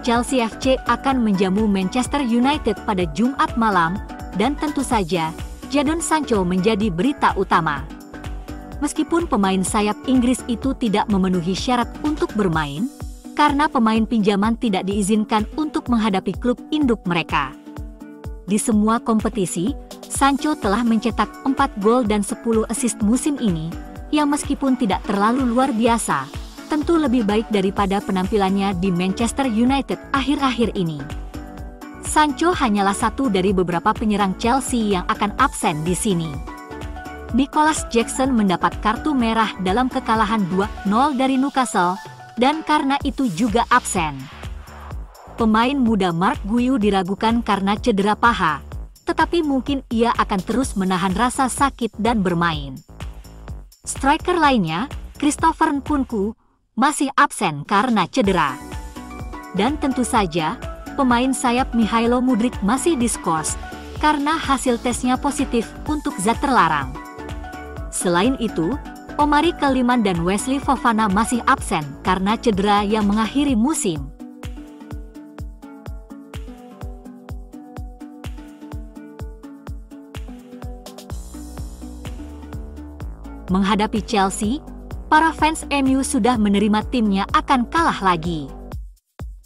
Chelsea FC akan menjamu Manchester United pada Jumat malam, dan tentu saja, Jadon Sancho menjadi berita utama. Meskipun pemain sayap Inggris itu tidak memenuhi syarat untuk bermain, karena pemain pinjaman tidak diizinkan untuk menghadapi klub induk mereka. Di semua kompetisi, Sancho telah mencetak 4 gol dan 10 assist musim ini, yang meskipun tidak terlalu luar biasa, tentu lebih baik daripada penampilannya di Manchester United akhir-akhir ini. Sancho hanyalah satu dari beberapa penyerang Chelsea yang akan absen di sini. Nicholas Jackson mendapat kartu merah dalam kekalahan 2-0 dari Newcastle, dan karena itu juga absen. Pemain muda Mark Guiu diragukan karena cedera paha, tetapi mungkin ia akan terus menahan rasa sakit dan bermain. Striker lainnya, Christopher Nkunku, masih absen karena cedera. Dan tentu saja, pemain sayap Mihailo Mudryk masih diskors, karena hasil tesnya positif untuk zat terlarang. Selain itu, Omari Kellyman dan Wesley Fofana masih absen karena cedera yang mengakhiri musim. Menghadapi Chelsea, para fans MU sudah menerima timnya akan kalah lagi.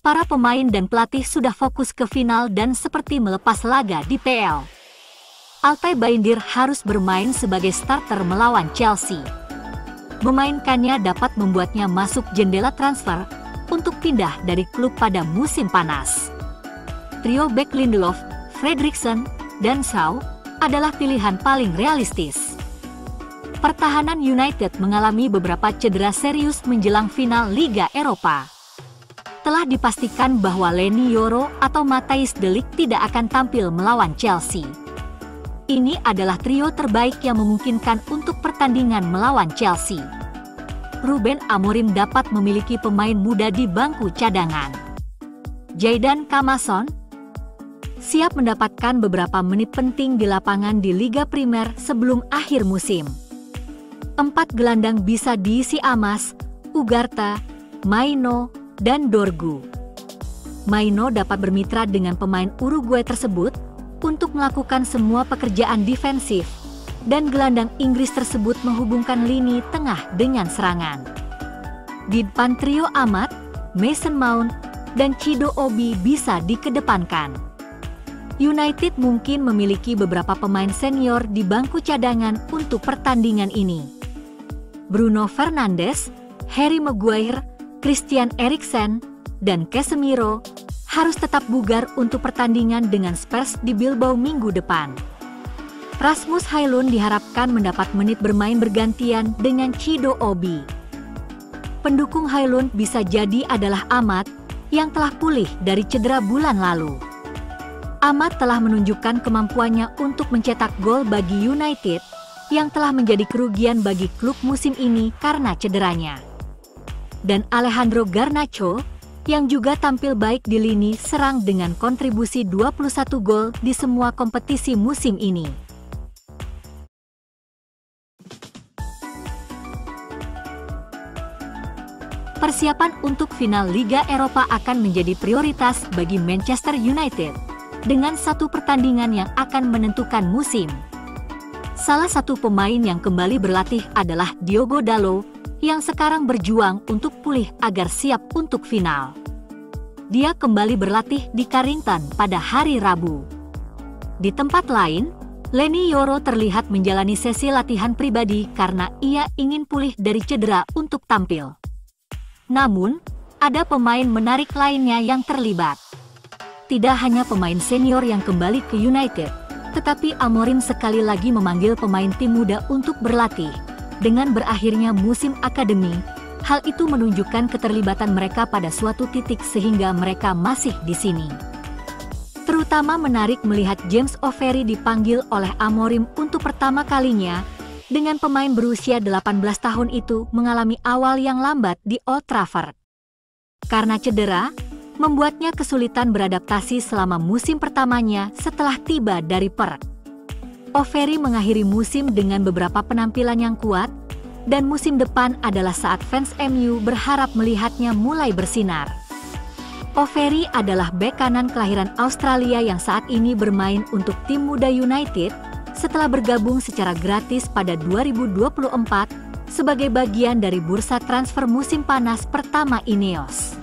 Para pemain dan pelatih sudah fokus ke final dan seperti melepas laga di PL. Altay Bayindir harus bermain sebagai starter melawan Chelsea. Memainkannya dapat membuatnya masuk jendela transfer untuk pindah dari klub pada musim panas. Trio bek Lindelof, Fredriksson, dan Shaw adalah pilihan paling realistis. Pertahanan United mengalami beberapa cedera serius menjelang final Liga Eropa. Telah dipastikan bahwa Leny Yoro atau Matthijs de Ligt tidak akan tampil melawan Chelsea. Ini adalah trio terbaik yang memungkinkan untuk pertandingan melawan Chelsea. Ruben Amorim dapat memiliki pemain muda di bangku cadangan. Jayden Camason siap mendapatkan beberapa menit penting di lapangan di Liga Primer sebelum akhir musim. 4 gelandang bisa diisi Amas, Ugarte, Maino, dan Dorgu. Maino dapat bermitra dengan pemain Uruguay tersebut untuk melakukan semua pekerjaan defensif, dan gelandang Inggris tersebut menghubungkan lini tengah dengan serangan. Di depan trio Amat, Mason Mount, dan Chido Obi bisa dikedepankan. United mungkin memiliki beberapa pemain senior di bangku cadangan untuk pertandingan ini. Bruno Fernandes, Harry Maguire, Christian Eriksen, dan Casemiro harus tetap bugar untuk pertandingan dengan Spurs di Bilbao minggu depan. Rasmus Højlund diharapkan mendapat menit bermain bergantian dengan Chido Obi. Pendukung Højlund bisa jadi adalah Amat yang telah pulih dari cedera bulan lalu. Amat telah menunjukkan kemampuannya untuk mencetak gol bagi United, yang telah menjadi kerugian bagi klub musim ini karena cederanya. Dan Alejandro Garnacho, yang juga tampil baik di lini serang dengan kontribusi 21 gol di semua kompetisi musim ini. Persiapan untuk final Liga Eropa akan menjadi prioritas bagi Manchester United, dengan satu pertandingan yang akan menentukan musim. Salah satu pemain yang kembali berlatih adalah Diogo Dalot, yang sekarang berjuang untuk pulih agar siap untuk final. Dia kembali berlatih di Carrington pada hari Rabu. Di tempat lain, Leny Yoro terlihat menjalani sesi latihan pribadi karena ia ingin pulih dari cedera untuk tampil. Namun, ada pemain menarik lainnya yang terlibat. Tidak hanya pemain senior yang kembali ke United, tetapi Amorim sekali lagi memanggil pemain tim muda untuk berlatih. Dengan berakhirnya musim akademi, hal itu menunjukkan keterlibatan mereka pada suatu titik sehingga mereka masih di sini. Terutama menarik melihat James O'Ferry dipanggil oleh Amorim untuk pertama kalinya, dengan pemain berusia 18 tahun itu mengalami awal yang lambat di Old Trafford. Karena cedera, membuatnya kesulitan beradaptasi selama musim pertamanya setelah tiba dari Perth. O'Ferry mengakhiri musim dengan beberapa penampilan yang kuat, dan musim depan adalah saat fans MU berharap melihatnya mulai bersinar. Overi adalah bek kanan kelahiran Australia yang saat ini bermain untuk tim muda United setelah bergabung secara gratis pada 2024 sebagai bagian dari bursa transfer musim panas pertama Ineos.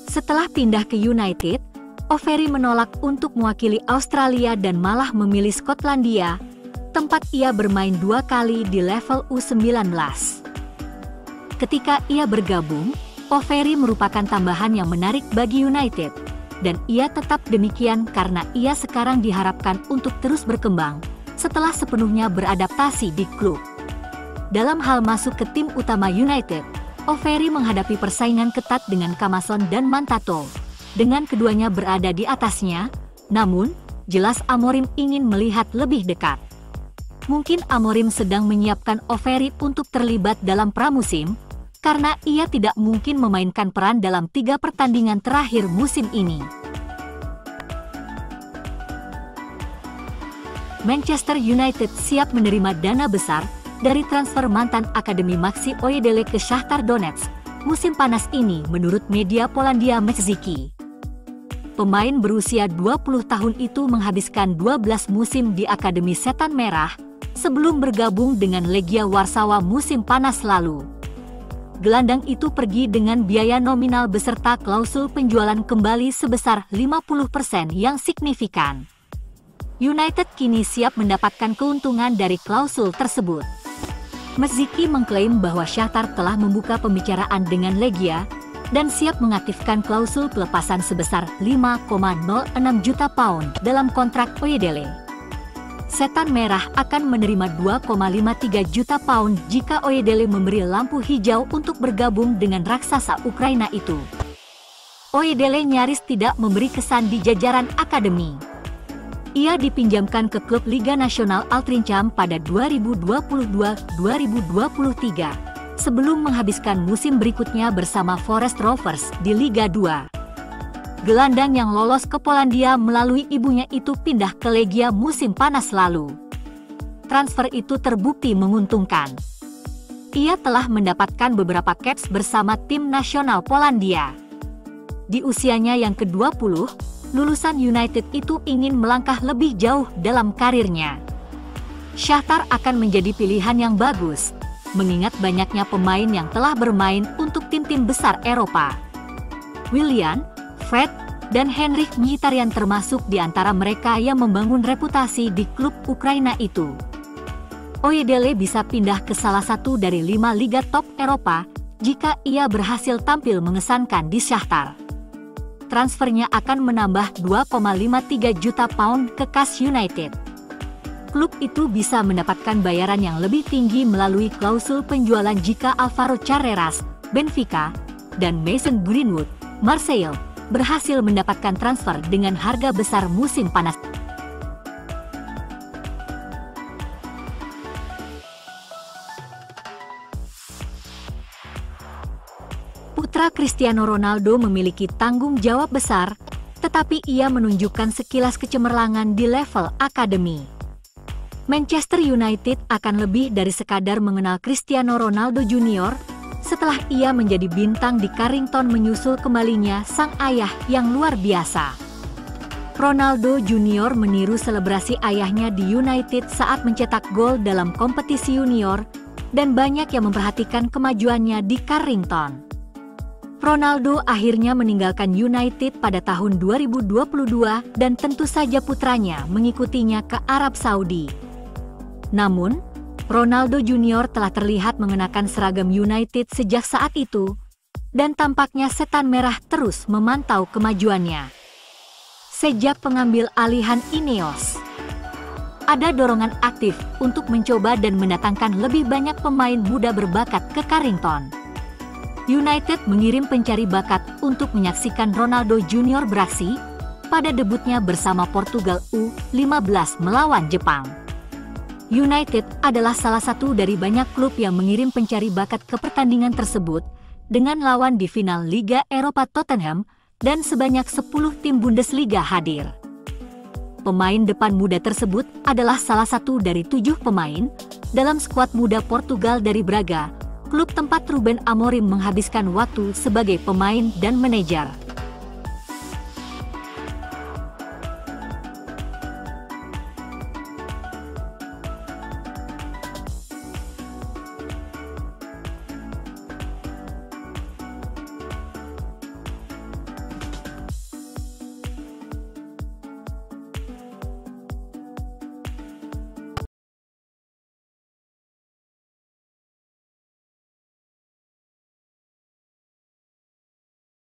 Setelah pindah ke United, Overi menolak untuk mewakili Australia dan malah memilih Skotlandia, tempat ia bermain 2 kali di level U19. Ketika ia bergabung, Overi merupakan tambahan yang menarik bagi United, dan ia tetap demikian karena ia sekarang diharapkan untuk terus berkembang setelah sepenuhnya beradaptasi di klub. Dalam hal masuk ke tim utama United, Overi menghadapi persaingan ketat dengan Kamason dan Mantato, dengan keduanya berada di atasnya, namun jelas Amorim ingin melihat lebih dekat. Mungkin Amorim sedang menyiapkan Overi untuk terlibat dalam pramusim, karena ia tidak mungkin memainkan peran dalam 3 pertandingan terakhir musim ini. Manchester United siap menerima dana besar dari transfer mantan Akademi Maxi Oyedele ke Shakhtar Donetsk musim panas ini menurut media Polandia Mecziki. Pemain berusia 20 tahun itu menghabiskan 12 musim di Akademi Setan Merah sebelum bergabung dengan Legia Warsawa musim panas lalu. Gelandang itu pergi dengan biaya nominal beserta klausul penjualan kembali sebesar 50% yang signifikan. United kini siap mendapatkan keuntungan dari klausul tersebut. Mecziki mengklaim bahwa Shakhtar telah membuka pembicaraan dengan Legia dan siap mengaktifkan klausul pelepasan sebesar 5,06 juta pound dalam kontrak Oyedele. Setan Merah akan menerima 2,53 juta pound jika Oyedele memberi lampu hijau untuk bergabung dengan raksasa Ukraina itu. Oyedele nyaris tidak memberi kesan di jajaran akademi. Ia dipinjamkan ke klub Liga Nasional Altrincham pada 2022-2023 sebelum menghabiskan musim berikutnya bersama Forest Rovers di Liga 2. Gelandang yang lolos ke Polandia melalui ibunya itu pindah ke Legia musim panas lalu. Transfer itu terbukti menguntungkan. Ia telah mendapatkan beberapa caps bersama tim nasional Polandia. Di usianya yang ke-20, lulusan United itu ingin melangkah lebih jauh dalam karirnya. Shakhtar akan menjadi pilihan yang bagus, mengingat banyaknya pemain yang telah bermain untuk tim-tim besar Eropa. Willian, Fred, dan Henrik Mkhitaryan termasuk di antara mereka yang membangun reputasi di klub Ukraina itu. Oyedele bisa pindah ke salah satu dari 5 liga top Eropa jika ia berhasil tampil mengesankan di Shakhtar. Transfernya akan menambah 2,53 juta pound ke kas United. Klub itu bisa mendapatkan bayaran yang lebih tinggi melalui klausul penjualan jika Alvaro Carreras, Benfica, dan Mason Greenwood, Marseille, berhasil mendapatkan transfer dengan harga besar musim panas. Putra Cristiano Ronaldo memiliki tanggung jawab besar, tetapi ia menunjukkan sekilas kecemerlangan di level akademi. Manchester United akan lebih dari sekadar mengenal Cristiano Ronaldo Junior, setelah ia menjadi bintang di Carrington menyusul kembalinya sang ayah yang luar biasa. Ronaldo Junior meniru selebrasi ayahnya di United saat mencetak gol dalam kompetisi junior, dan banyak yang memperhatikan kemajuannya di Carrington. Ronaldo akhirnya meninggalkan United pada tahun 2022 dan tentu saja putranya mengikutinya ke Arab Saudi. Namun, Ronaldo Junior telah terlihat mengenakan seragam United sejak saat itu, dan tampaknya Setan Merah terus memantau kemajuannya. Sejak pengambil alihan Ineos, ada dorongan aktif untuk mencoba dan mendatangkan lebih banyak pemain muda berbakat ke Carrington. United mengirim pencari bakat untuk menyaksikan Ronaldo Junior beraksi pada debutnya bersama Portugal U15 melawan Jepang. United adalah salah satu dari banyak klub yang mengirim pencari bakat ke pertandingan tersebut dengan lawan di final Liga Eropa Tottenham dan sebanyak 10 tim Bundesliga hadir. Pemain depan muda tersebut adalah salah satu dari 7 pemain dalam skuad muda Portugal dari Braga, klub tempat Ruben Amorim menghabiskan waktu sebagai pemain dan manajer.